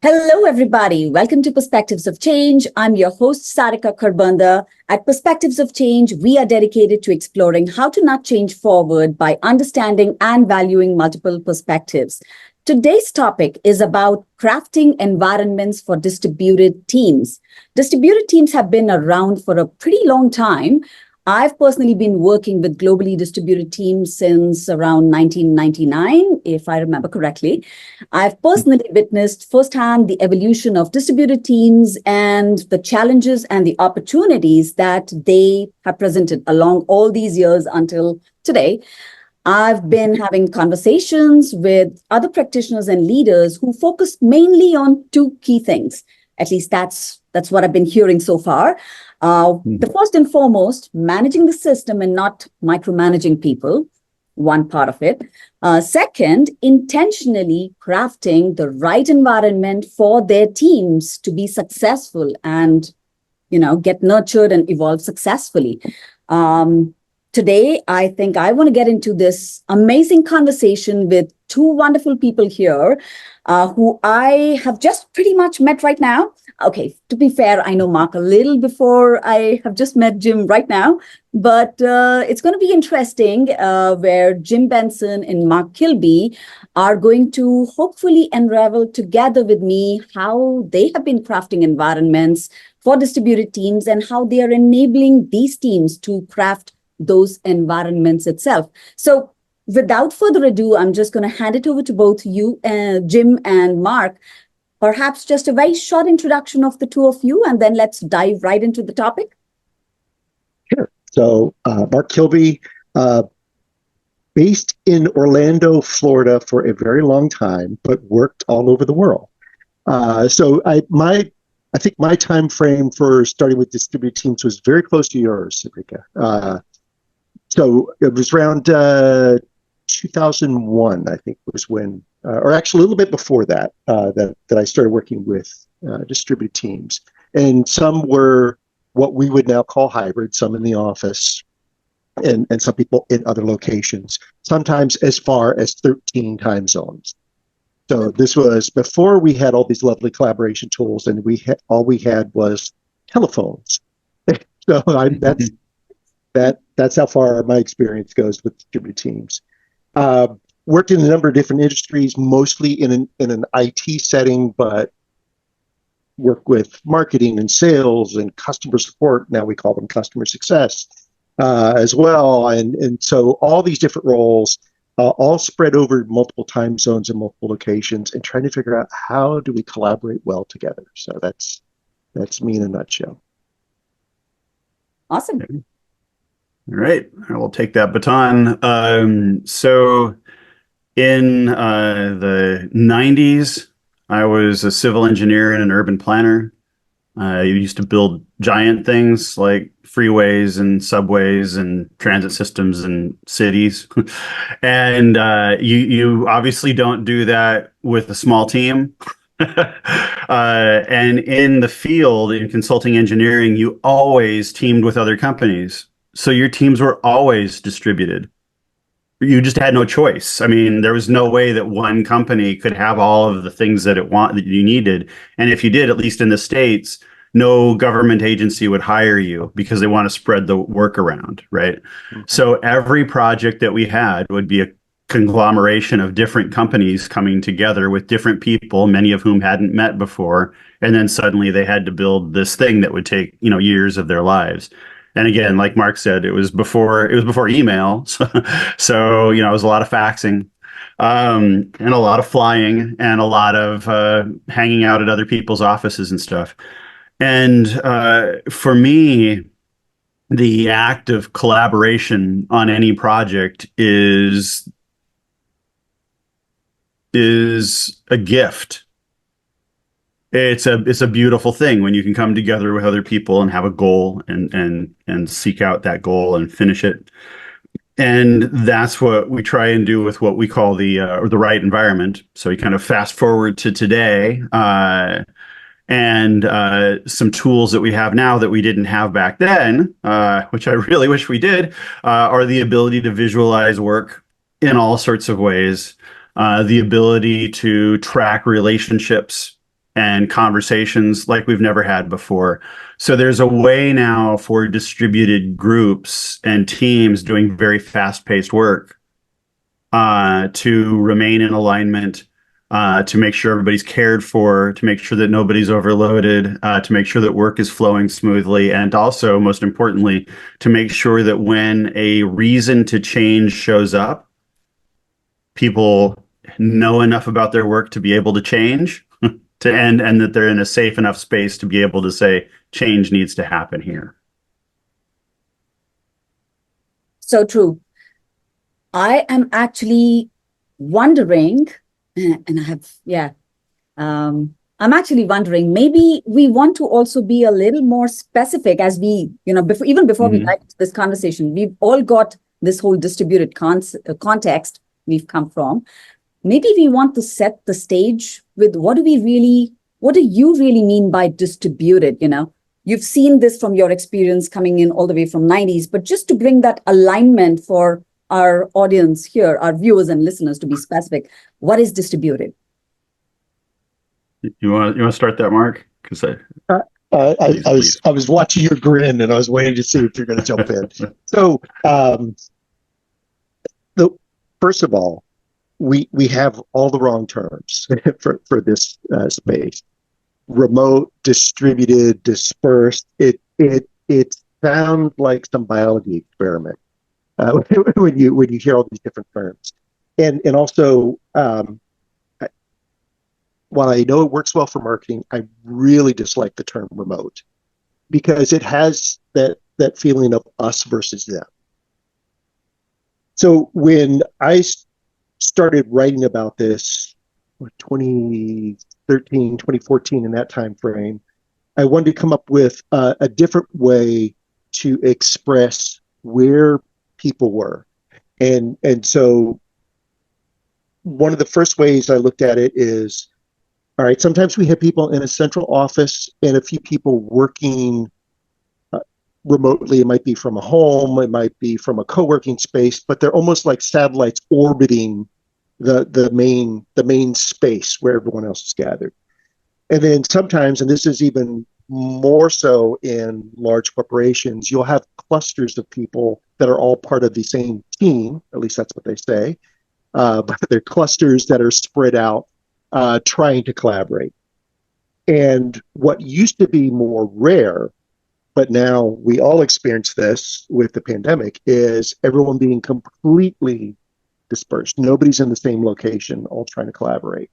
Hello, everybody. Welcome to Perspectives of Change. I'm your host, Sarika Kharbanda. At Perspectives of Change, we are dedicated to exploring how to nudge change forward by understanding and valuing multiple perspectives. Today's topic is about crafting environments for distributed teams. Distributed teams have been around for a pretty long time. I've personally been working with globally distributed teams since around 1999, if I remember correctly. I've personally witnessed firsthand the evolution of distributed teams and the challenges and the opportunities that they have presented along all these years until today. I've been having conversations with other practitioners and leaders who focus mainly on two key things. At least that's what I've been hearing so far. The first and foremost, managing the system and not micromanaging people, one part of it. Second, intentionally crafting the right environment for their teams to be successful and, get nurtured and evolve successfully. Today, I think I want to get into this amazing conversation with two wonderful people here who I have just pretty much met right now. Okay, to be fair, I know Mark a little before I have just met Jim right now, but it's going to be interesting where Jim Benson and Mark Kilby are going to hopefully unravel together with me how they have been crafting environments for distributed teams and how they are enabling these teams to craft those environments itself. So without further ado, I'm just going to hand it over to both you, Jim and Mark. Perhaps just a very short introduction of the two of you, and then let's dive right into the topic. Sure. So Mark Kilby, based in Orlando, Florida for a very long time, but worked all over the world. So I think my time frame for starting with distributed teams was very close to yours, Sarika. So it was around 2001, I think, was when, or actually a little bit before that, that I started working with distributed teams. And some were what we would now call hybrid, some in the office, and some people in other locations, sometimes as far as 13 time zones. So this was before we had all these lovely collaboration tools, and all we had was telephones. So that's how far my experience goes with distributed teams. Worked in a number of different industries, mostly in an IT setting, but work with marketing and sales and customer support. Now we call them customer success as well. And so all these different roles, all spread over multiple time zones and multiple locations, and trying to figure out how do we collaborate well together. So that's me in a nutshell. Awesome. All right, I will take that baton. So in the 90s, I was a civil engineer and an urban planner. I used to build giant things like freeways and subways and transit systems in cities. And you obviously don't do that with a small team. And in the field, in consulting engineering, you always teamed with other companies. So your teams were always distributed. You just had no choice. I mean, there was no way that one company could have all of the things that you needed. And if you did, at least in the States, no government agency would hire you because they want to spread the work around, right? Mm-hmm. So every project that we had would be a conglomeration of different companies coming together with different people, many of whom hadn't met before. And then suddenly they had to build this thing that would take, years of their lives. And again, like Mark said, it was before email. So it was a lot of faxing, and a lot of flying, and a lot of hanging out at other people's offices and stuff. And for me, the act of collaboration on any project is a gift. It's a beautiful thing when you can come together with other people and have a goal and seek out that goal and finish it. And that's what we try and do with what we call the right environment. So you kind of fast forward to today, and some tools that we have now that we didn't have back then, which I really wish we did, are the ability to visualize work in all sorts of ways, the ability to track relationships and conversations like we've never had before. So there's a way now for distributed groups and teams doing very fast-paced work to remain in alignment, to make sure everybody's cared for, to make sure that nobody's overloaded, to make sure that work is flowing smoothly, and also, most importantly, to make sure that when a reason to change shows up, people know enough about their work to be able to change to end, and that they're in a safe enough space to be able to say change needs to happen here. So true. I am actually wondering, and I have, I'm actually wondering, maybe we want to also be a little more specific as we, before we dive into this conversation, we've all got this whole distributed context we've come from. Maybe we want to set the stage with what do you really mean by distributed? You've seen this from your experience coming in all the way from 90s, but just to bring that alignment for our audience here, our viewers and listeners, to be specific, what is distributed? You want to start that, Mark? Because I was watching your grin and I was waiting to see if you're going to jump in. So, first of all, we have all the wrong terms for this space. Remote, distributed, dispersed. It sounds like some biology experiment when you hear all these different terms. And also, while I know it works well for marketing, I really dislike the term remote because it has that feeling of us versus them. So when I started writing about this, 2013, 2014, in that time frame, I wanted to come up with a different way to express where people were. And so one of the first ways I looked at it is, all right, sometimes we have people in a central office and a few people working remotely. It might be from a home, it might be from a co-working space, but they're almost like satellites orbiting the main space where everyone else is gathered. And then sometimes, and this is even more so in large corporations, you'll have clusters of people that are all part of the same team, at least that's what they say, but they're clusters that are spread out trying to collaborate. And what used to be more rare, but now we all experience this with the pandemic, is everyone being completely dispersed. Nobody's in the same location, all trying to collaborate.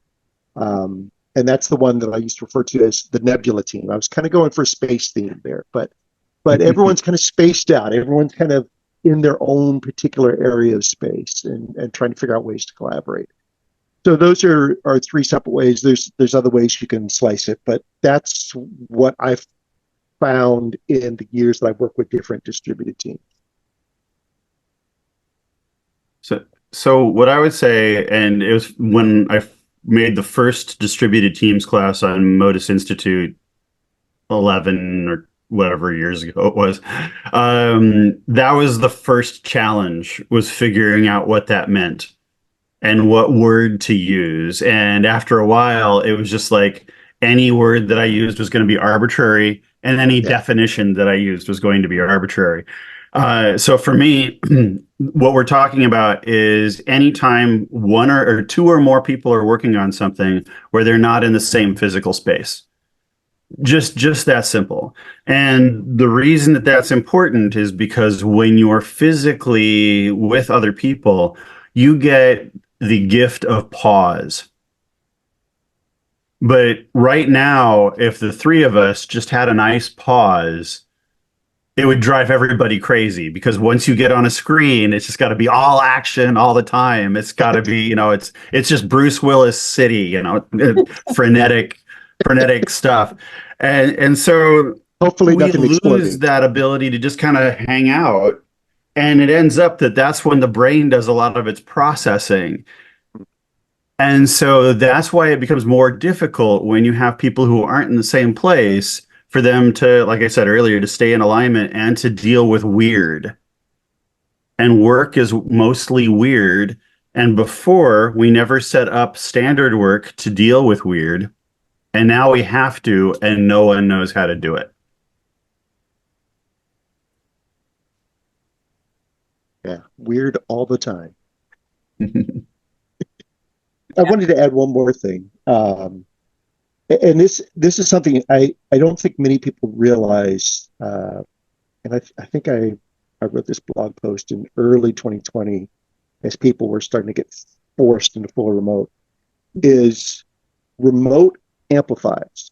And that's the one that I used to refer to as the nebula team. I was kind of going for a space theme there, but everyone's kind of spaced out. Everyone's kind of in their own particular area of space and trying to figure out ways to collaborate. So those are three separate ways. There's other ways you can slice it, but that's what I've found in the years that I've worked with different distributed teams. So what I would say, and it was when I made the first distributed teams class on Modus Institute 11 or whatever years ago it was, that was the first challenge, was figuring out what that meant and what word to use. And after a while, it was just like any word that I used was going to be arbitrary, and any definition that I used was going to be arbitrary. So for me, what we're talking about is anytime one or two or more people are working on something where they're not in the same physical space. Just that simple. And the reason that that's important is because when you're physically with other people, you get the gift of pause. But right now, if the three of us just had a nice pause, it would drive everybody crazy, because once you get on a screen, it's just got to be all action all the time. It's got to be, it's just Bruce Willis City, frenetic stuff. And so hopefully we nothing lose exploding. that ability to just kind of hang out. And it ends up that's when the brain does a lot of its processing. And so that's why it becomes more difficult when you have people who aren't in the same place, for them to, like I said earlier, to stay in alignment and to deal with weird. And work is mostly weird. And before, we never set up standard work to deal with weird. And now we have to, and no one knows how to do it. Yeah, weird all the time. I wanted to add one more thing. And this is something I don't think many people realize. And I think I wrote this blog post in early 2020 as people were starting to get forced into full remote, is remote amplifies.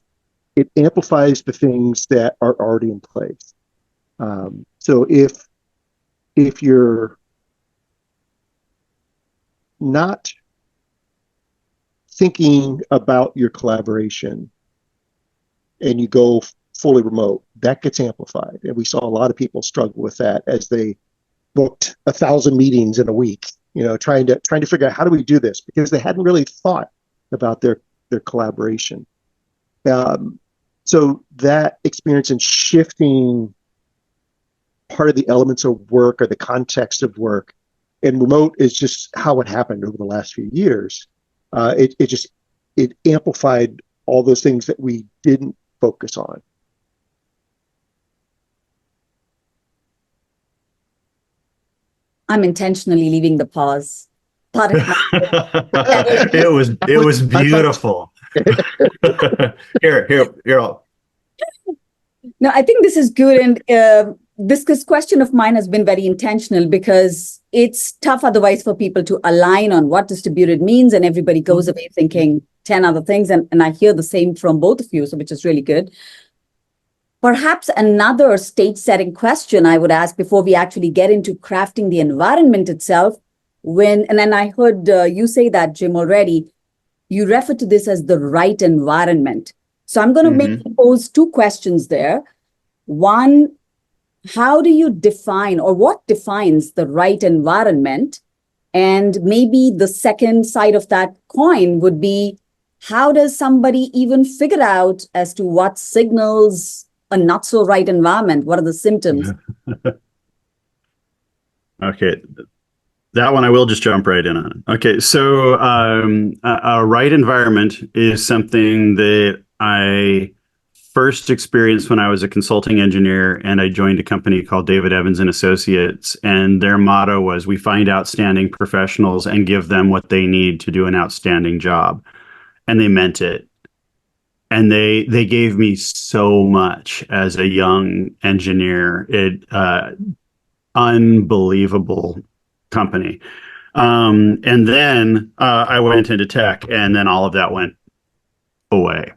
It amplifies the things that are already in place. So if you're not thinking about your collaboration and you go fully remote, that gets amplified. And we saw a lot of people struggle with that as they booked 1,000 meetings in a week, trying to figure out how do we do this, because they hadn't really thought about their collaboration. So that experience in shifting part of the elements of work or the context of work, and remote is just how it happened over the last few years. It amplified all those things that we didn't focus on. I'm intentionally leaving the pause. It was beautiful. Here. No, I think this is good. And this question of mine has been very intentional, because it's tough otherwise for people to align on what distributed means, and everybody goes away thinking 10 other things. And I hear the same from both of you, so which is really good. Perhaps another stage setting question I would ask before we actually get into crafting the environment itself, and then I heard you say that, Jim, already, you refer to this as the right environment. So I'm going to pose two questions there. One, how do you define, or what defines the right environment? And maybe the second side of that coin would be, how does somebody even figure out as to what signals a not so right environment? What are the symptoms? Okay. That one I will just jump right in on. Okay. So a right environment is something that I first experienced when I was a consulting engineer, and I joined a company called David Evans and Associates. And their motto was, we find outstanding professionals and give them what they need to do an outstanding job. And they meant it. And they gave me so much as a young engineer. Unbelievable company. And then I went into tech, and then all of that went away.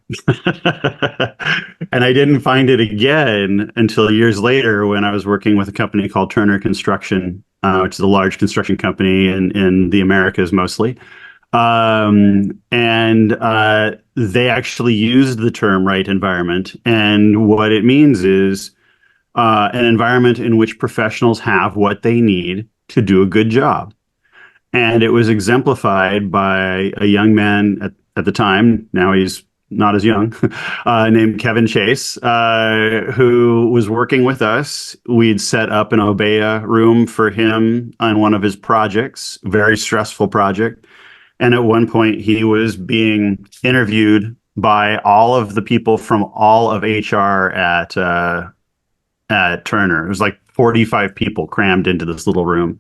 And I didn't find it again until years later, when I was working with a company called Turner Construction, which is a large construction company in the Americas mostly. And they actually used the term right environment. And what it means is an environment in which professionals have what they need to do a good job. And it was exemplified by a young man at the time, now he's not as young, named Kevin Chase, who was working with us. We'd set up an Obeya room for him on one of his projects, very stressful project. And at one point, he was being interviewed by all of the people from all of HR at Turner. It was like 45 people crammed into this little room.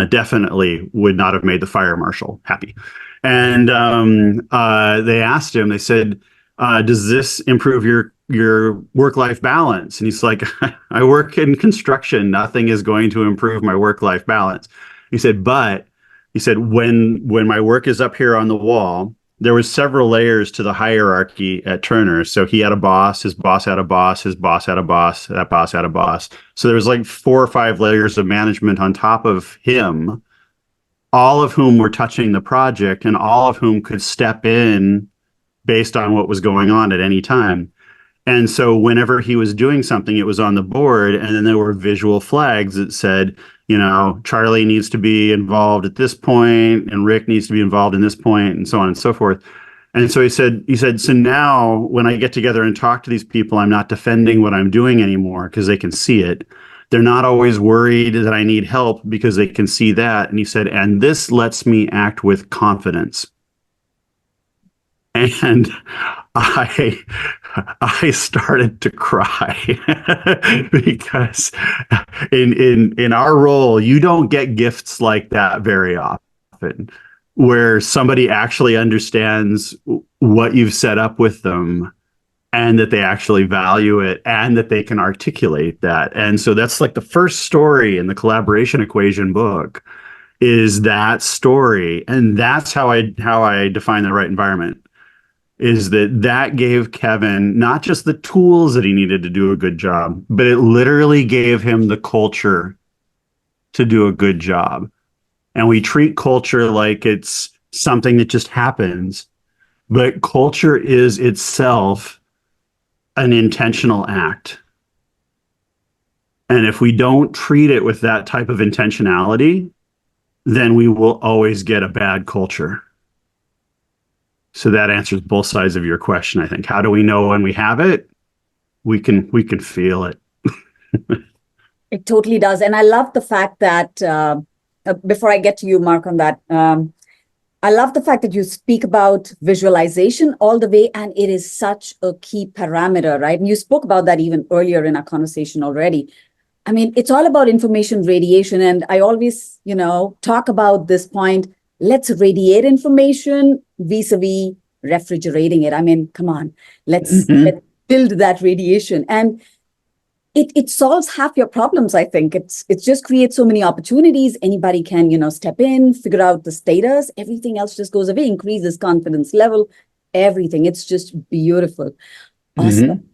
Definitely would not have made the fire marshal happy. And they asked him, they said, does this improve your work-life balance? And he's like, I work in construction. Nothing is going to improve my work-life balance. He said, but he said, when my work is up here on the wall, there was several layers to the hierarchy at Turner. So he had a boss, his boss had a boss, his boss had a boss, that boss had a boss. So there was like 4 or 5 layers of management on top of him, all of whom were touching the project and all of whom could step in based on what was going on at any time. And so whenever he was doing something, it was on the board, and then there were visual flags that said, Charlie needs to be involved at this point, and Rick needs to be involved in this point, and so on and so forth. And so he said, so now when I get together and talk to these people, I'm not defending what I'm doing anymore because they can see it. They're not always worried that I need help because they can see that. And he said, and this lets me act with confidence. And I I started to cry because in our role, you don't get gifts like that very often, where somebody actually understands what you've set up with them and that they actually value it and that they can articulate that. And so that's like the first story in the collaboration equation book is that story. And that's how I define the right environment, is that gave Kevin not just the tools that he needed to do a good job, but it literally gave him the culture to do a good job. And we treat culture like it's something that just happens, but culture is itself an intentional act. And if we don't treat it with that type of intentionality, then we will always get a bad culture. So that answers both sides of your question, I think. How do we know when we have it? We can feel it. It totally does. And I love the fact that, before I get to you, Mark, on that, I love the fact that you speak about visualization all the way, and it is such a key parameter, right? And you spoke about that even earlier in our conversation already. I mean, it's all about information radiation. And I always, talk about this point. Let's radiate information vis-a-vis refrigerating it. I mean, come on, let's build that radiation. And it solves half your problems, I think. It just creates so many opportunities. Anybody can, step in, figure out the status. Everything else just goes away, increases confidence level, everything. It's just beautiful. Awesome.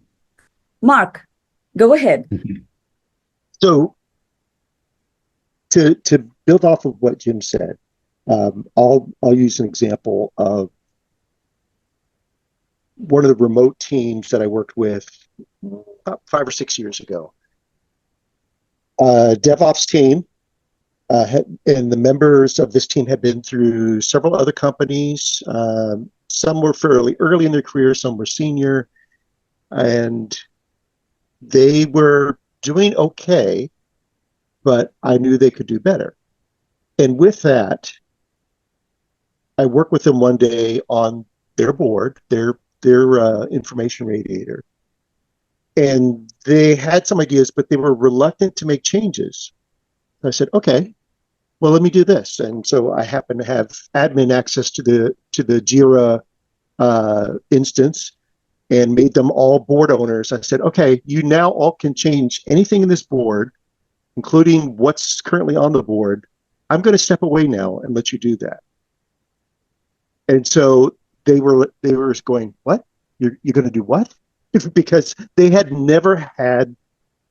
Mark, go ahead. So to build off of what Jim said, I'll use an example of one of the remote teams that I worked with about 5 or 6 years ago. DevOps team, and the members of this team had been through several other companies. Some were fairly early in their career, some were senior, and they were doing okay, but I knew they could do better. And with that, I worked with them one day on their board, their information radiator. And they had some ideas, but they were reluctant to make changes. I said, okay, well, let me do this. And so I happen to have admin access to the Jira instance, and made them all board owners. I said, okay, you now all can change anything in this board, including what's currently on the board. I'm going to step away now and let you do that. And so they were going, what? You're going to do what? Because they had never had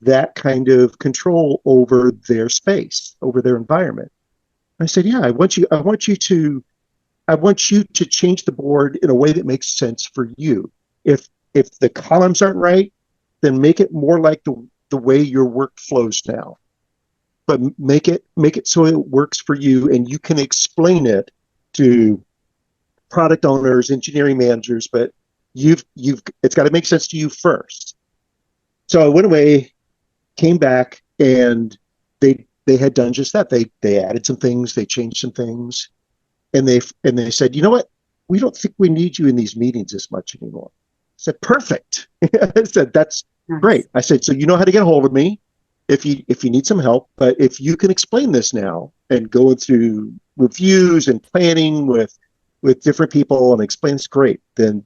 that kind of control over their space, over their environment. I said, yeah, I want you to change the board in a way that makes sense for you. If the columns aren't right, then make it more like the way your work flows now. But make it so it works for you, and you can explain it to product owners, engineering managers, but it's got to make sense to you first. So I went away, came back, and they had done just that. They added some things, they changed some things, and they said, you know what? We don't think we need you in these meetings as much anymore. I said, perfect. I said, that's great. I said, so you know how to get a hold of me if you need some help, but if you can explain this now and going through reviews and planning with different people and explain it's great, then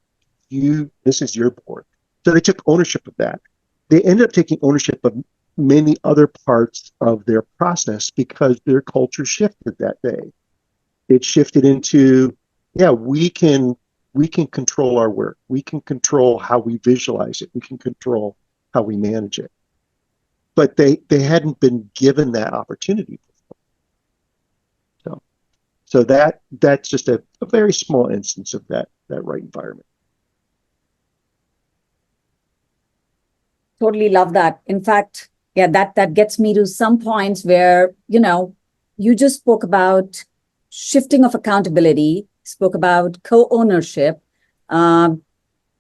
this is your board. So they took ownership of that. They ended up taking ownership of many other parts of their process because their culture shifted that day. It shifted into, we can control our work. We can control how we visualize it. We can control how we manage it. But they hadn't been given that opportunity before. So that's just a very small instance of that right environment. Totally love that. In fact, that gets me to some points where, you just spoke about shifting of accountability, spoke about co-ownership. A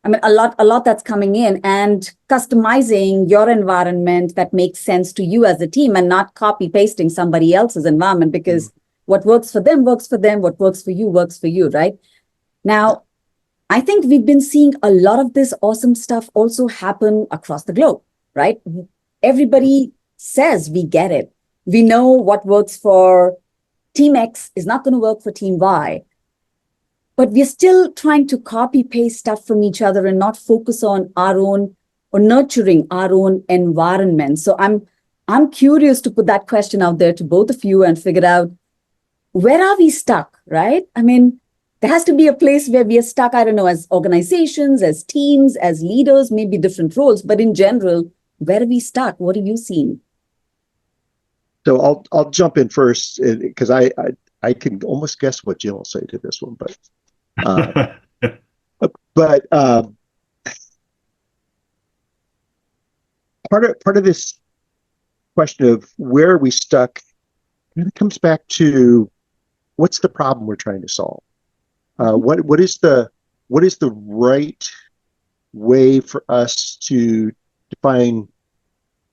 lot that's coming in, and customizing your environment that makes sense to you as a team, and not copy pasting somebody else's environment, because what works for them works for them. What works for you, right? Now, I think we've been seeing a lot of this awesome stuff also happen across the globe, right? Everybody says we get it. We know what works for Team X is not going to work for Team Y. But we're still trying to copy paste stuff from each other and not focus on our own or nurturing our own environment. So I'm curious to put that question out there to both of you and figure out, where are we stuck, right? I mean, there has to be a place where we are stuck, I don't know, as organizations, as teams, as leaders, maybe different roles, but in general, where are we stuck? What are you seeing? So I'll jump in first because I can almost guess what Jim will say to this one, but but part of this question of where are we stuck, it comes back to what's the problem we're trying to solve. What is the right way for us to define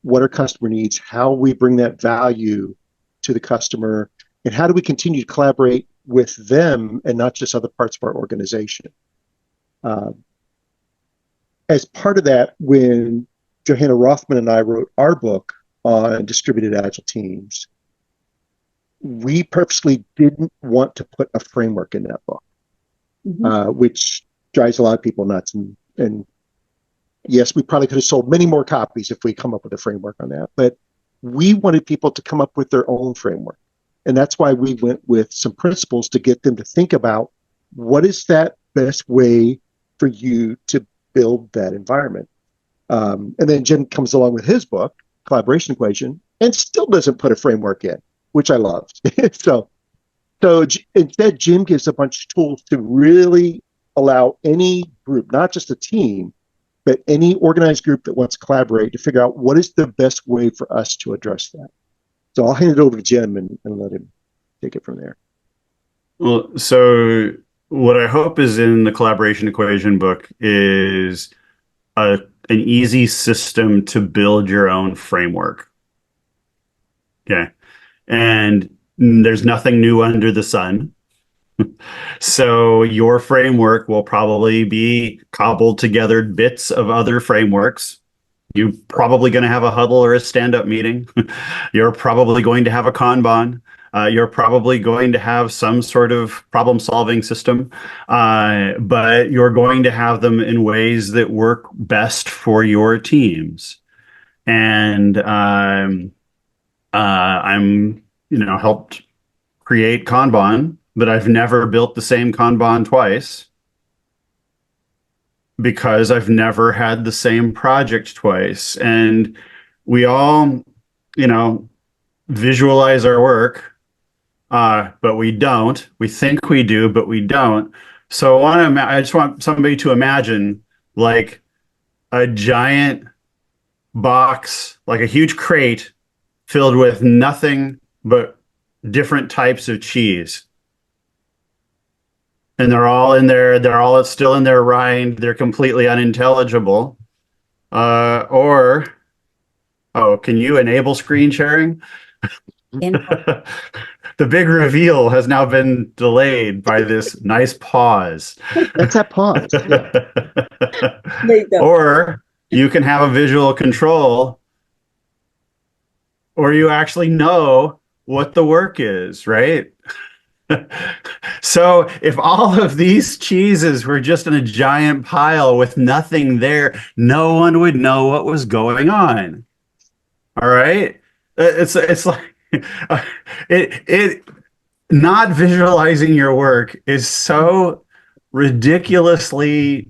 what our customer needs, how we bring that value to the customer, and how do we continue to collaborate with them and not just other parts of our organization. As part of that, when Johanna Rothman and I wrote our book on distributed agile teams, we purposely didn't want to put a framework in that book, which drives a lot of people nuts. And yes, we probably could have sold many more copies if we come up with a framework on that, but we wanted people to come up with their own framework. And that's why we went with some principles to get them to think about what is that best way for you to build that environment. And then Jim comes along with his book, Collaboration Equation, and still doesn't put a framework in, which I loved. So instead, Jim gives a bunch of tools to really allow any group, not just a team, but any organized group that wants to collaborate to figure out what is the best way for us to address that. So I'll hand it over to Jim and let him take it from there. Well, so what I hope is in the Collaboration Equation book is an easy system to build your own framework. Okay. And there's nothing new under the sun. So your framework will probably be cobbled together bits of other frameworks. You're probably going to have a huddle or a stand-up meeting. You're probably going to have a Kanban. You're probably going to have some sort of problem-solving system, but you're going to have them in ways that work best for your teams. And I'm helped create Kanban, but I've never built the same Kanban twice, because I've never had the same project twice. And we all, visualize our work, but we don't. We think we do, but we don't. So I just want somebody to imagine like a giant box, like a huge crate filled with nothing but different types of cheese. And they're all in there. They're all still in their rind. They're completely unintelligible. Can you enable screen sharing? The big reveal has now been delayed by this nice pause. That's that pause. Yeah. Or you can have a visual control, or you actually know what the work is, right? So if all of these cheeses were just in a giant pile with nothing there, no one would know what was going on. All right. It's like not visualizing your work is so ridiculously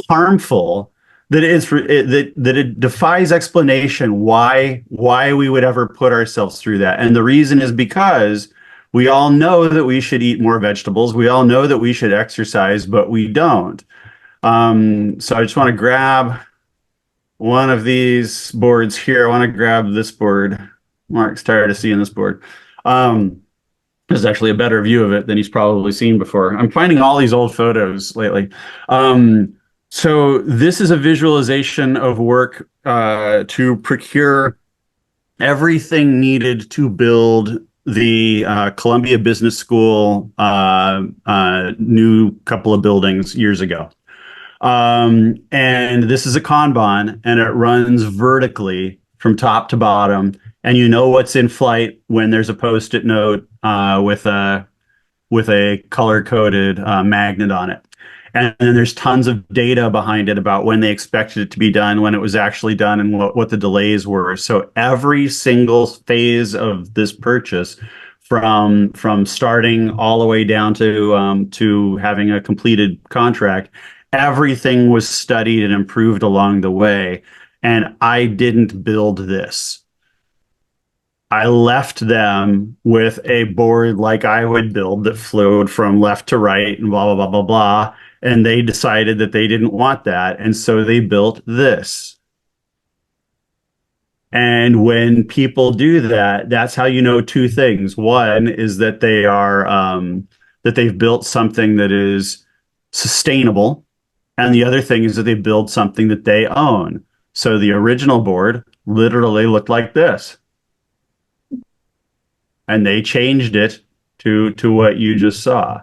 harmful that it defies explanation why we would ever put ourselves through that. And the reason is because we all know that we should eat more vegetables. We all know that we should exercise, but we don't. So I just want to grab one of these boards here. I want to grab this board. Mark's tired of seeing this board. There's actually a better view of it than he's probably seen before. I'm finding all these old photos lately. So this is a visualization of work to procure everything needed to build the Columbia Business School new couple of buildings years ago. And this is a Kanban, and it runs vertically from top to bottom. And you know what's in flight when there's a Post-it note with a color-coded magnet on it. And then there's tons of data behind it about when they expected it to be done, when it was actually done, and what the delays were. So every single phase of this purchase, from starting all the way down to having a completed contract, everything was studied and improved along the way. And I didn't build this. I left them with a board like I would build that flowed from left to right and blah, blah, blah, blah, blah. And they decided that they didn't want that. And so they built this. And when people do that, that's how you know two things. One is that they are, that they've built something that is sustainable. And the other thing is that they build something that they own. So the original board literally looked like this. And they changed it to what you just saw.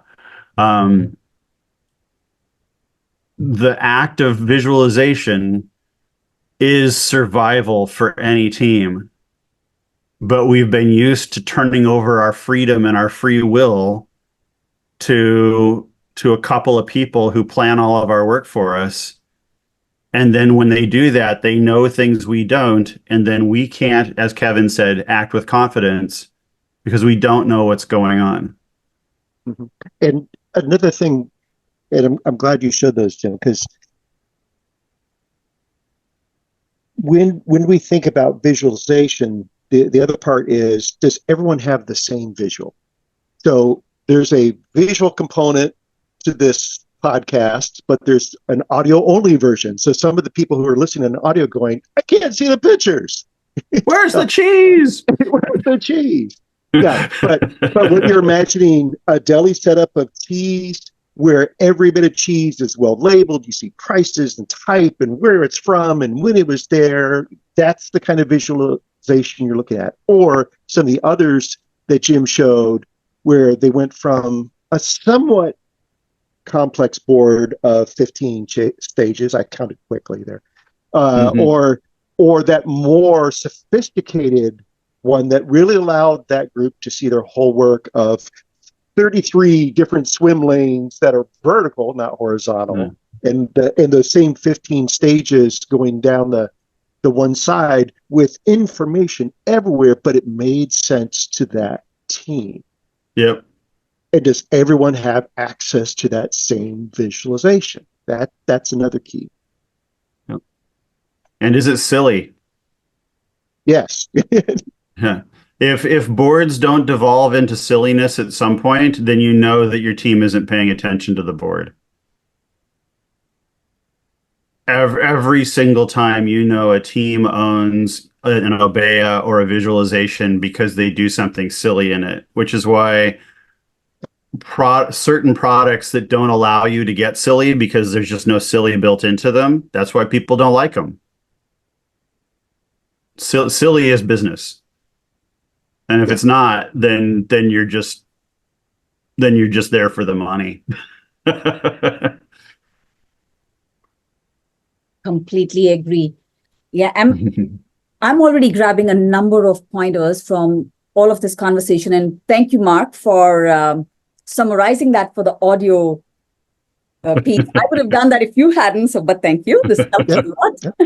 The act of visualization is survival for any team. But we've been used to turning over our freedom and our free will to a couple of people who plan all of our work for us. And then when they do that, they know things we don't. And then we can't, as Kevin said, act with confidence because we don't know what's going on. Mm-hmm. And another thing, and I'm glad you showed those, Jim, because when we think about visualization, the other part is, does everyone have the same visual? So there's a visual component to this podcast, but there's an audio only version. So some of the people who are listening to audio going, I can't see the pictures. Where's the cheese? Where's the cheese? Yeah, but when you're imagining a deli setup of cheese where every bit of cheese is well labeled, you see prices and type and where it's from and when it was there, that's the kind of visualization you're looking at. Or some of the others that Jim showed where they went from a somewhat complex board of 15 stages, I counted quickly there, or that more sophisticated one that really allowed that group to see their whole work of 33 different swim lanes that are vertical, not horizontal, and those same 15 stages going down the one side with information everywhere, but it made sense to that team. Yep. And does everyone have access to that same visualization? That's another key. Yep. And is it silly? Yes. Yeah. If boards don't devolve into silliness at some point, then you know that your team isn't paying attention to the board. Every single time you know a team owns an Obeya or a visualization because they do something silly in it, which is why certain products that don't allow you to get silly because there's just no silly built into them, that's why people don't like them. Silly is business. And if it's not, then you're just there for the money. Completely agree. Yeah, I'm already grabbing a number of pointers from all of this conversation. And thank you, Mark, for summarizing that for the audio piece. I would have done that if you hadn't, but thank you. This helps a lot.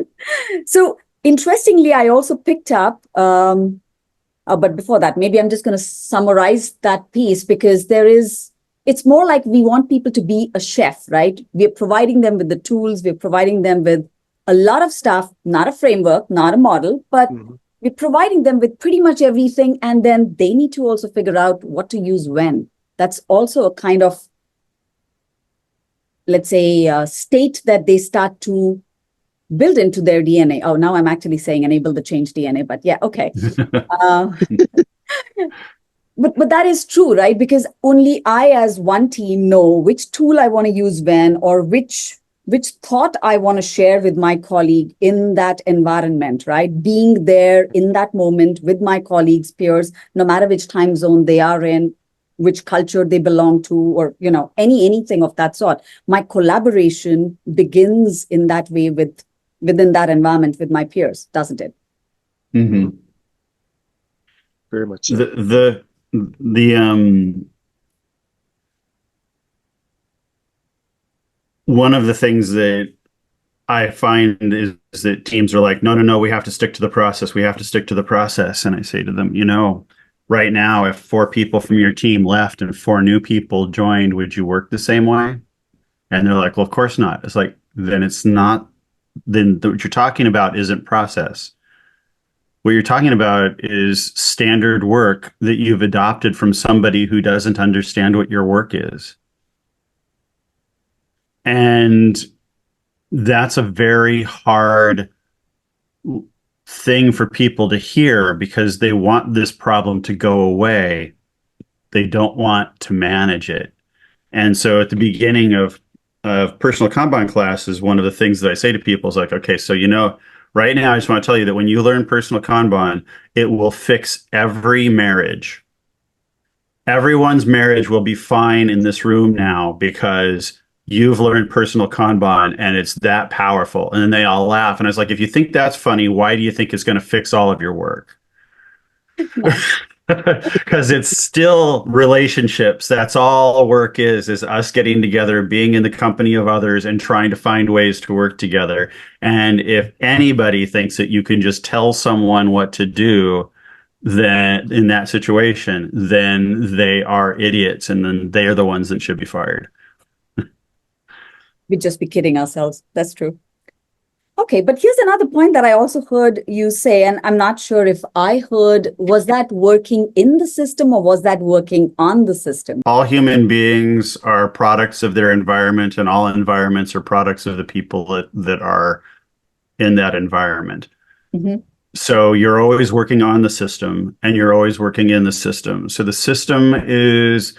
So interestingly, I also picked up, but before that, maybe I'm just going to summarize that piece because it's more like we want people to be a chef, right? We're providing them with the tools, we're providing them with a lot of stuff, not a framework, not a model, but we're providing them with pretty much everything. And then they need to also figure out what to use when. That's also a kind of, let's say, state that they start to build into their DNA. Oh, now I'm actually saying enable the change DNA, but yeah, okay. But that is true, right? Because only I as one team know which tool I want to use when, or which which thought I want to share with my colleague in that environment, right? Being there in that moment with my colleagues, peers, no matter which time zone they are in, which culture they belong to, or, you know, anything of that sort. My collaboration begins in that way within that environment with my peers, doesn't it? Mm-hmm. Very much so. One of the things that I find is that teams are like, no, we have to stick to the process. We have to stick to the process. And I say to them, you know, right now, if 4 people from your team left and 4 new people joined, would you work the same way? And they're like, well, of course not. It's like, then it's not, then what you're talking about isn't process. What you're talking about is standard work that you've adopted from somebody who doesn't understand what your work is. And that's a very hard thing for people to hear because they want this problem to go away. They don't want to manage it. And so at the beginning of personal Kanban classes, one of the things that I say to people is like, okay, so, you know, right now, I just want to tell you that when you learn personal Kanban, it will fix every marriage. Everyone's marriage will be fine in this room now because you've learned personal Kanban and it's that powerful. And then they all laugh. And I was like, if you think that's funny, why do you think it's going to fix all of your work? Because it's still relationships. That's all work is us getting together, being in the company of others and trying to find ways to work together. And if anybody thinks that you can just tell someone what to do, then in that situation, then they are idiots and then they are the ones that should be fired. We'd just be kidding ourselves. That's true. Okay, but here's another point that I also heard you say, and I'm not sure if I heard, was that working in the system or was that working on the system? All human beings are products of their environment, and all environments are products of the people that are in that environment. Mm-hmm. So you're always working on the system and you're always working in the system. So the system as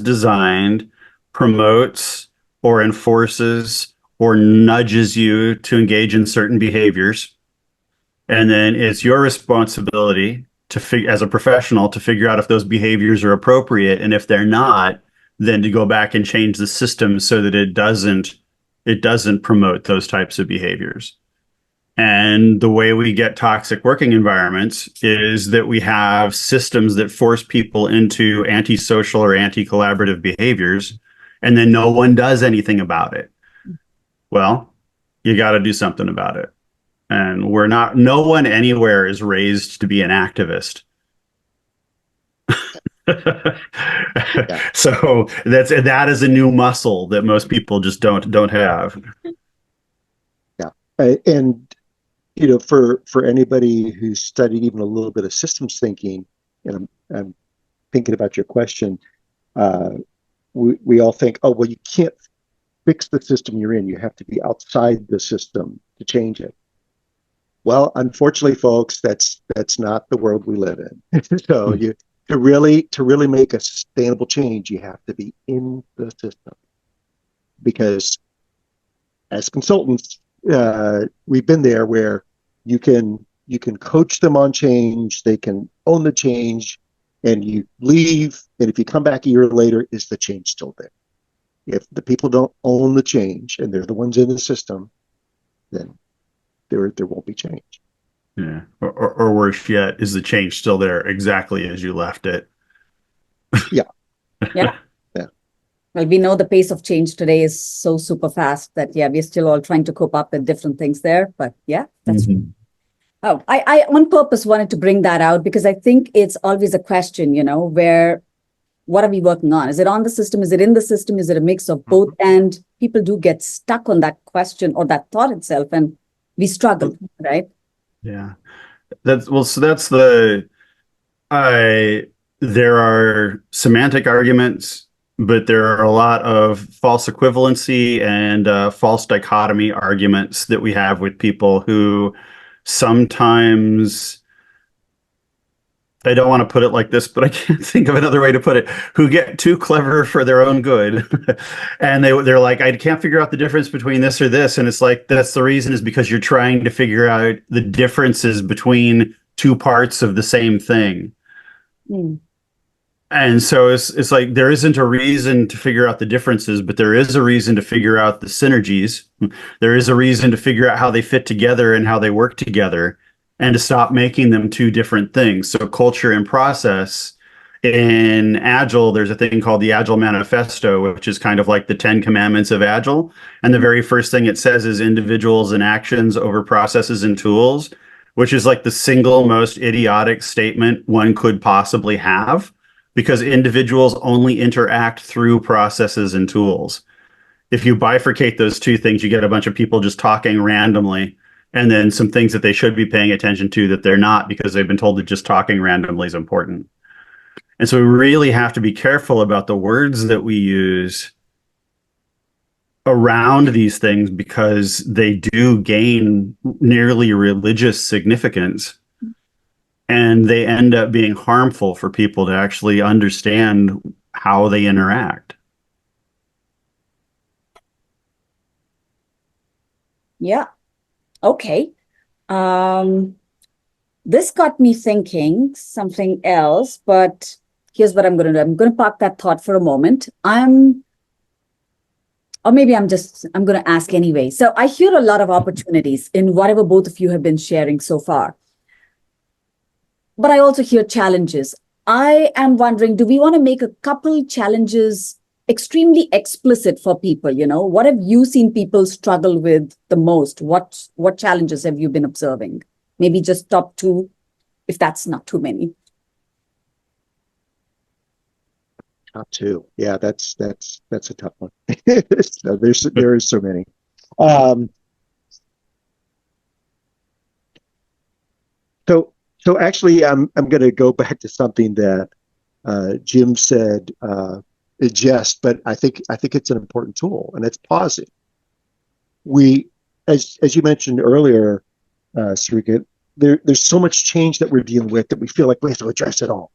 designed promotes or enforces or nudges you to engage in certain behaviors. And then it's your responsibility as a professional to figure out if those behaviors are appropriate. And if they're not, then to go back and change the system so that it doesn't promote those types of behaviors. And the way we get toxic working environments is that we have systems that force people into antisocial or anti-collaborative behaviors, and then no one does anything about it. Well, you got to do something about it. And no one anywhere is raised to be an activist. Yeah. So that is a new muscle that most people just don't have. Yeah. And, you know, for anybody who's studied even a little bit of systems thinking, and I'm thinking about your question, we all think, oh, well, you can't fix the system you're in. You have to be outside the system to change it. Well, unfortunately, folks, that's not the world we live in. So to really make a sustainable change, you have to be in the system. Because as consultants, we've been there where you can coach them on change, they can own the change, and you leave, and if you come back a year later, is the change still there? If the people don't own the change and they're the ones in the system, then there won't be change. Yeah. Or worse yet, is the change still there exactly as you left it? Yeah. Yeah. Yeah. Well, we know the pace of change today is so super fast that, yeah, we're still all trying to cope up with different things there. But yeah, that's true. Oh, I on purpose wanted to bring that out because I think it's always a question, you know, where what are we working on? Is it on the system? Is it in the system? Is it a mix of both? And people do get stuck on that question or that thought itself, and we struggle, right? Yeah. There are semantic arguments, but there are a lot of false equivalency and false dichotomy arguments that we have with people who sometimes I don't want to put it like this, but I can't think of another way to put it, who get too clever for their own good. And they're like, I can't figure out the difference between this or this. And it's like, that's the reason, is because you're trying to figure out the differences between two parts of the same thing. Mm. And so it's like, there isn't a reason to figure out the differences, but there is a reason to figure out the synergies. There is a reason to figure out how they fit together and how they work together, and to stop making them two different things. So culture and process. In Agile, there's a thing called the Agile Manifesto, which is kind of like the 10 commandments of Agile. And the very first thing it says is individuals and actions over processes and tools, which is like the single most idiotic statement one could possibly have, because individuals only interact through processes and tools. If you bifurcate those two things, you get a bunch of people just talking randomly, and then some things that they should be paying attention to that they're not, because they've been told that just talking randomly is important. And so we really have to be careful about the words that we use around these things, because they do gain nearly religious significance, and they end up being harmful for people to actually understand how they interact. Yeah. Okay. This got me thinking something else, but here's what I'm going to do. I'm going to park that thought for a moment. I'm going to ask anyway. So I hear a lot of opportunities in whatever both of you have been sharing so far. But I also hear challenges. I am wondering, do we want to make a couple challenges extremely explicit for people? What have you seen people struggle with the most? What challenges have you been observing? Maybe just top two, if that's not too many. Top two. Yeah, that's a tough one. There is so many. So actually, I'm going to go back to something that Jim said, jest, but I think it's an important tool, and it's pausing. We, as you mentioned earlier, Sarika, there's so much change that we're dealing with that we feel like we have to address it all.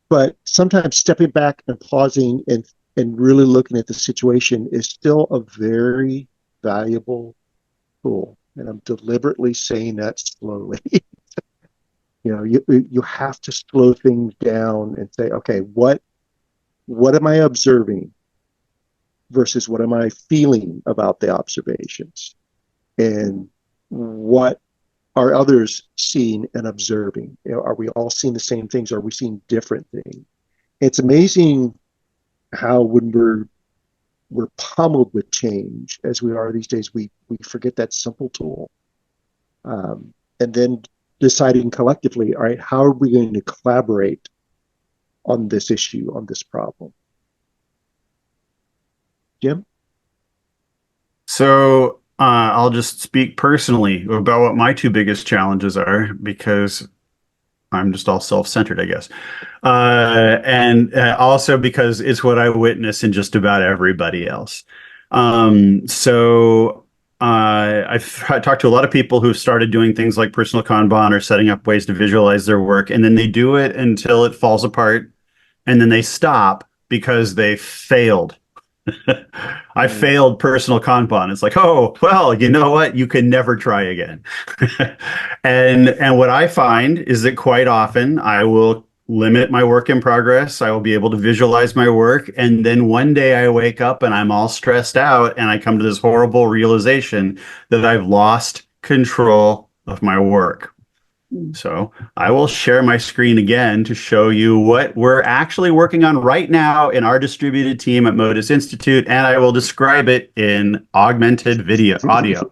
But sometimes stepping back and pausing and really looking at the situation is still a very valuable tool. And I'm deliberately saying that slowly. You have to slow things down and say, okay, what am I observing versus what am I feeling about the observations? And what are others seeing and observing? Are we all seeing the same things? Are we seeing different things? It's amazing how when we're pummeled with change, as we are these days, we forget that simple tool. And then deciding collectively, all right, how are we going to collaborate on this issue, on this problem? Jim? So I'll just speak personally about what my two biggest challenges are, because I'm just all self-centered, I guess. And also because it's what I witness in just about everybody else. I've talked to a lot of people who've started doing things like personal Kanban or setting up ways to visualize their work, and then they do it until it falls apart, and then they stop because they failed. I failed personal Kanban. It's like, oh, well, you know what? You can never try again. And what I find is that quite often I will limit my work in progress. I will be able to visualize my work. And then one day I wake up and I'm all stressed out, and I come to this horrible realization that I've lost control of my work. So I will share my screen again to show you what we're actually working on right now in our distributed team at Modus Institute, and I will describe it in augmented audio.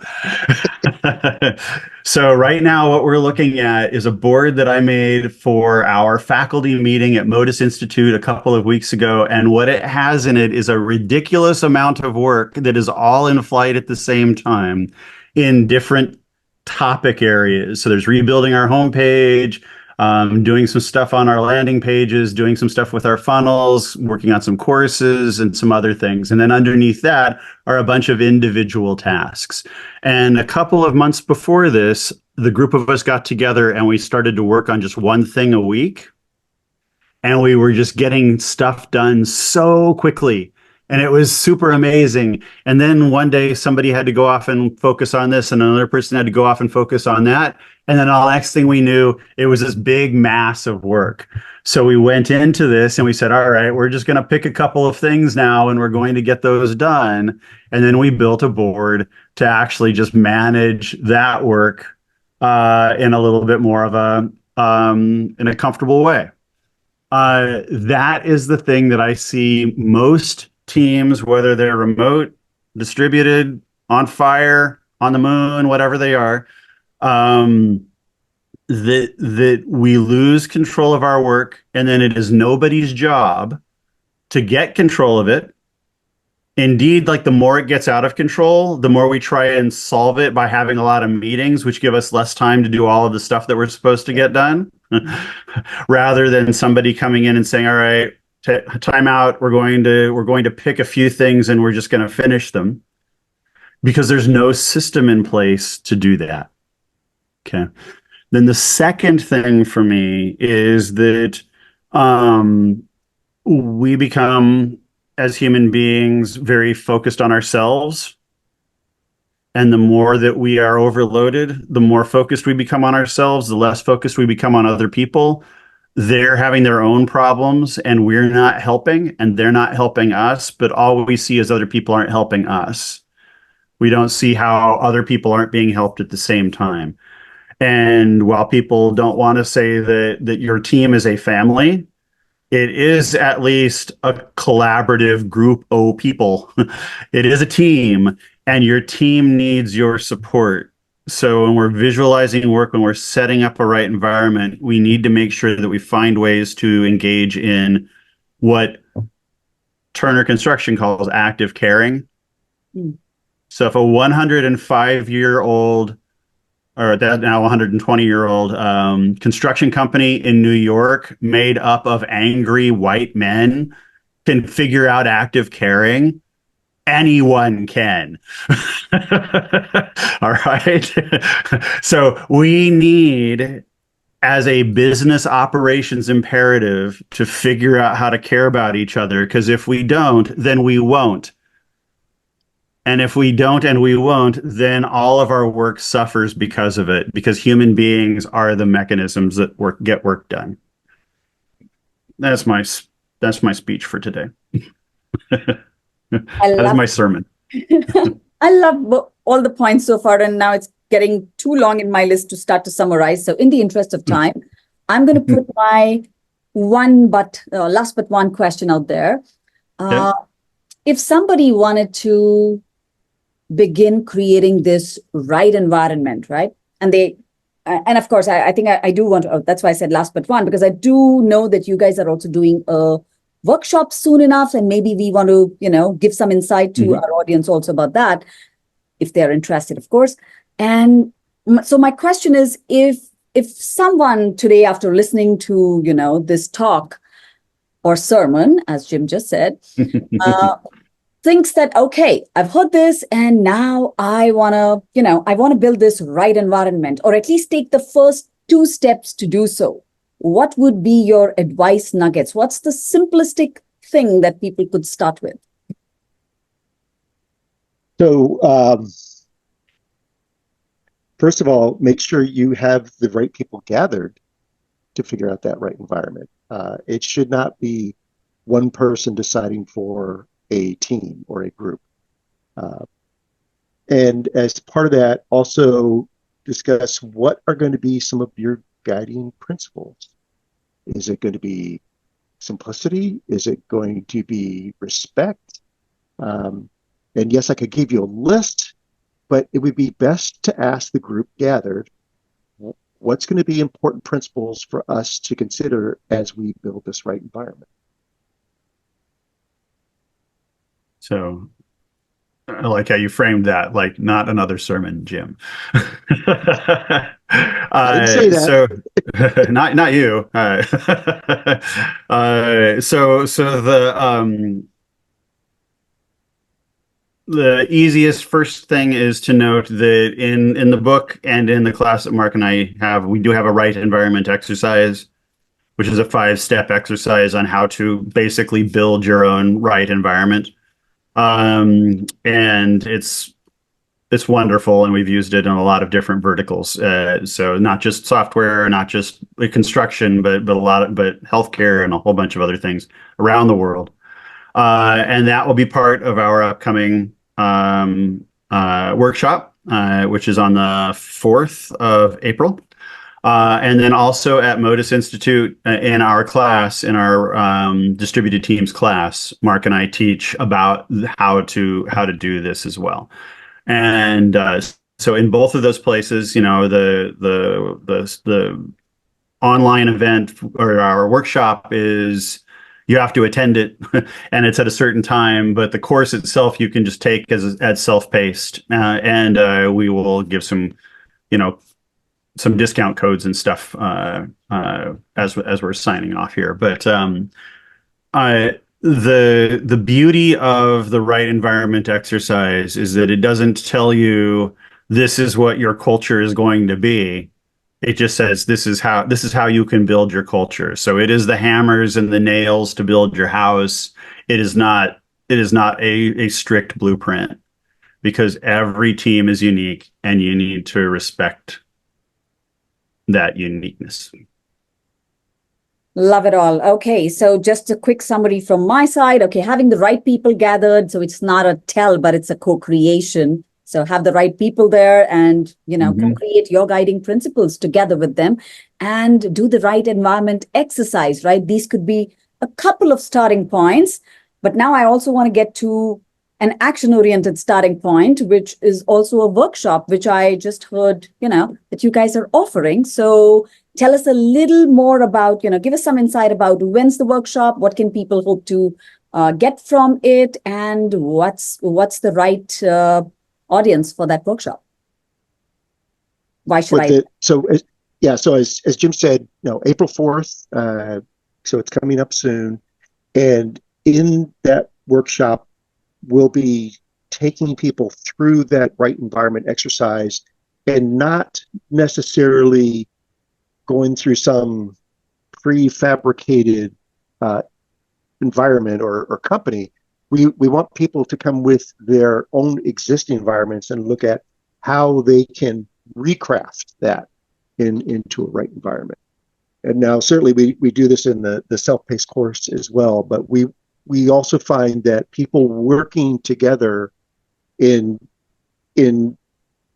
So right now what we're looking at is a board that I made for our faculty meeting at Modus Institute a couple of weeks ago, and what it has in it is a ridiculous amount of work that is all in flight at the same time in different topic areas. So there's rebuilding our homepage, doing some stuff on our landing pages, doing some stuff with our funnels, working on some courses and some other things. And then underneath that are a bunch of individual tasks. And a couple of months before this, the group of us got together and we started to work on just one thing a week. And we were just getting stuff done so quickly. And it was super amazing. And then one day somebody had to go off and focus on this, and another person had to go off and focus on that. And then all next thing we knew, it was this big mass of work. So we went into this and we said, all right, we're just going to pick a couple of things now and we're going to get those done. And then we built a board to actually just manage that work in a little bit more of a in a comfortable way. That is the thing that I see most teams, whether they're remote, distributed, on fire, on the moon, whatever they are, that we lose control of our work, and then it is nobody's job to get control of it. Indeed, like the more it gets out of control, the more we try and solve it by having a lot of meetings, which give us less time to do all of the stuff that we're supposed to get done, rather than somebody coming in and saying, all right, time out. We're going to pick a few things and we're just going to finish them, because there's no system in place to do that. Okay. Then the second thing for me is that we become, as human beings, very focused on ourselves. And the more that we are overloaded, the more focused we become on ourselves, the less focused we become on other people. They're having their own problems and we're not helping, and they're not helping us, but all we see is other people aren't helping us. We don't see how other people aren't being helped at the same time. And while people don't want to say that your team is a family, it is at least a collaborative group of people. It is a team, and your team needs your support. So when we're visualizing work, when we're setting up a right environment, we need to make sure that we find ways to engage in what Turner Construction calls active caring. Mm. So if a 105-year-old, or that now 120-year-old construction company in New York made up of angry white men can figure out active caring, anyone can. All right. So we need, as a business operations imperative, to figure out how to care about each other, because if we don't, then we won't. And if we don't and we won't, then all of our work suffers because of it, because human beings are the mechanisms that get work done. That's my speech for today. That's my sermon. I love all the points so far, and now it's getting too long in my list to start to summarize. So in the interest of time, I'm going to put my last but one question out there. Okay. If somebody wanted to begin creating this right environment, right? And of course, I think I do want to, that's why I said last but one, because I do know that you guys are also doing a workshop soon enough, and maybe we want to, give some insight to our audience also about that, if they're interested, of course. And so my question is, if someone today, after listening to, this talk or sermon, as Jim just said, thinks that, okay, I've heard this, and now I want to build this right environment, or at least take the first 2 steps to do so. What would be your advice nuggets? What's the simplistic thing that people could start with? So, first of all, make sure you have the right people gathered to figure out that right environment. It should not be one person deciding for a team or a group. And as part of that, also discuss what are going to be some of your guiding principles. Is it going to be simplicity? Is it going to be respect? And yes, I could give you a list, but it would be best to ask the group gathered, what's going to be important principles for us to consider as we build this right environment? So I like how you framed that, like not another sermon, Jim. I didn't say that. So not you. So the the easiest first thing is to note that in the book and in the class that Mark and I have, we do have a right environment exercise, which is a 5-step exercise on how to basically build your own right environment. And it's wonderful, and we've used it in a lot of different verticals. So not just software, not just construction, but healthcare and a whole bunch of other things around the world. And that will be part of our upcoming workshop, which is on the 4th of April. And then also at Modus Institute in our class, in our distributed teams class, Mark and I teach about how to do this as well. And so in both of those places, you know, the online event or our workshop is, you have to attend it and it's at a certain time, but the course itself you can just take as self-paced, and we will give some, you know, some discount codes and stuff as we're signing off here. But the beauty of the right environment exercise is that it doesn't tell you this is what your culture is going to be. It just says this is how you can build your culture. So it is the hammers and the nails to build your house. It is not a strict blueprint, because every team is unique and you need to respect that uniqueness. Love it all. Okay, so just a quick summary from my side. Okay, having the right people gathered, so it's not a tell, but it's a co-creation. So have the right people there and, you know, co-create your guiding principles together with them and do the right environment exercise, right? These could be a couple of starting points, but now I also want to get to an action-oriented starting point, which is also a workshop, which I just heard, you know, that you guys are offering. So tell us a little more about, you know, give us some insight about when's the workshop, what can people hope to get from it, and what's the right audience for that workshop? Why should I? So as Jim said, you know, April 4th, so it's coming up soon. And in that workshop, we'll be taking people through that right environment exercise and not necessarily going through some prefabricated environment or company. We want people to come with their own existing environments and look at how they can recraft that into a right environment. And now certainly we do this in the self-paced course as well, but we also find that people working together in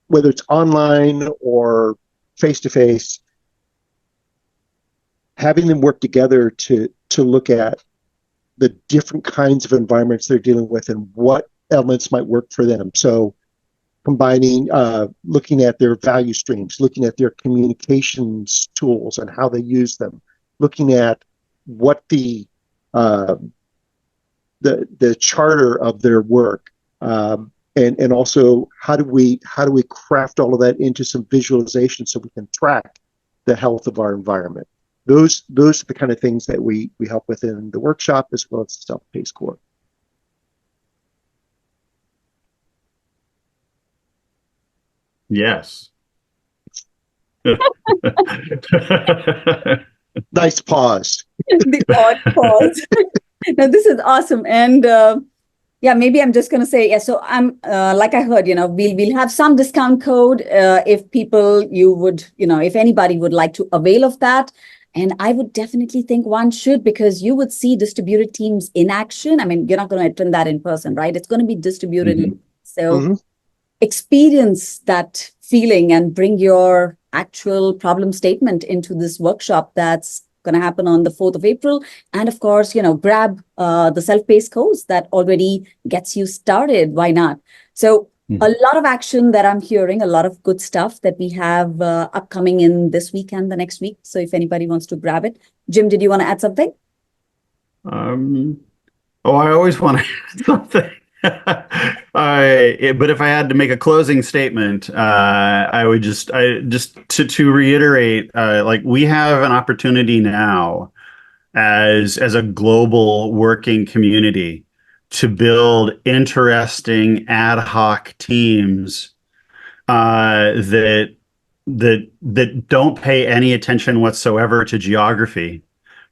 whether it's online or face-to-face, having them work together to look at the different kinds of environments they're dealing with and what elements might work for them. So combining, looking at their value streams, looking at their communications tools and how they use them, looking at what the charter of their work, and also how do we craft all of that into some visualization so we can track the health of our environment. Those are the kind of things that we help with in the workshop as well as the self-paced course. Yes. Nice pause. The odd pause. No, this is awesome. And yeah, maybe I'm just going to say, yeah, so I'm, like I heard, you know, we'll have some discount code if people, if anybody would like to avail of that. And I would definitely think one should, because you would see distributed teams in action. I mean, you're not going to attend that in person, right? It's going to be distributed. So experience that feeling and bring your actual problem statement into this workshop that's going to happen on the 4th of April. And of course, you know, grab the self-paced course that already gets you started. Why not? So a lot of action that I'm hearing, a lot of good stuff that we have upcoming in this week and the next week. So if anybody wants to grab it. Jim, did you want to add something? I always want to add something. But if I had to make a closing statement, I would just to reiterate, like, we have an opportunity now as a global working community to build interesting ad hoc teams that don't pay any attention whatsoever to geography,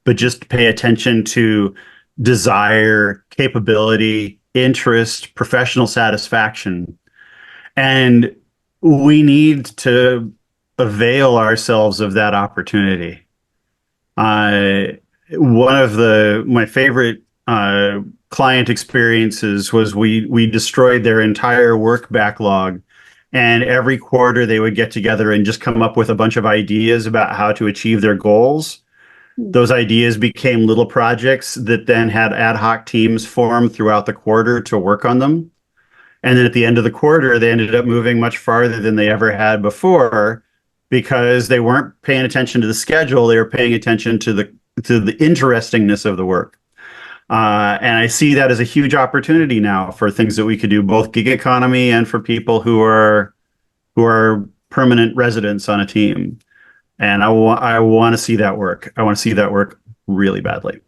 but just pay attention to desire, capability, interest, professional satisfaction. And we need to avail ourselves of that opportunity. One of my favorite client experiences was we destroyed their entire work backlog, and every quarter they would get together and just come up with a bunch of ideas about how to achieve their goals. Those ideas became little projects that then had ad hoc teams form throughout the quarter to work on them. And then at the end of the quarter, they ended up moving much farther than they ever had before, because they weren't paying attention to the schedule. They were paying attention to the interestingness of the work. And I see that as a huge opportunity now for things that we could do, both gig economy and for people who are permanent residents on a team. And I want to see that work. I want to see that work really badly.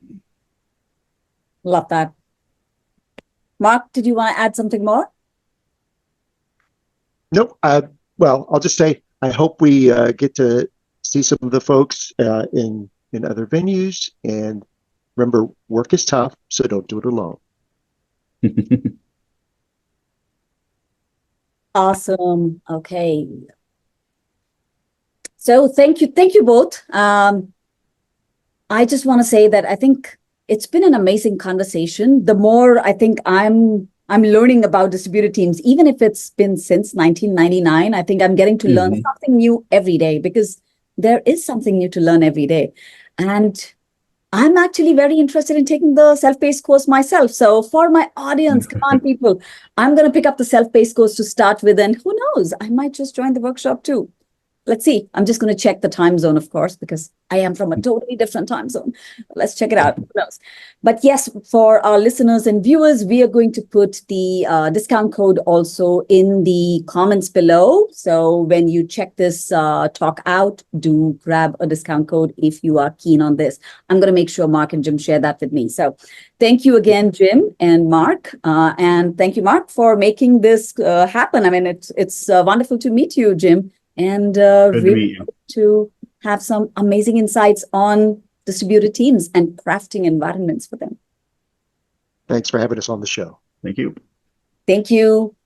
Love that. Mark, did you want to add something more? Nope. Well, I'll just say I hope we get to see some of the folks in other venues. And remember, work is tough, so don't do it alone. Awesome. Okay. So thank you both. I just want to say that I think it's been an amazing conversation. The more I think I'm learning about distributed teams, even if it's been since 1999, I think I'm getting to learn something new every day, because there is something new to learn every day. And I'm actually very interested in taking the self-paced course myself. So for my audience, come on, people, I'm going to pick up the self-paced course to start with. And who knows, I might just join the workshop too. Let's see. I'm just going to check the time zone, of course, because I am from a totally different time zone. Let's check it out. Who knows? But yes, for our listeners and viewers, we are going to put the discount code also in the comments below. So when you check this talk out, do grab a discount code if you are keen on this. I'm going to make sure Mark and Jim share that with me. So thank you again, Jim and Mark. And thank you, Mark, for making this happen. I mean, it's wonderful to meet you, Jim. And really to have some amazing insights on distributed teams and crafting environments for them. Thanks for having us on the show. Thank you. Thank you.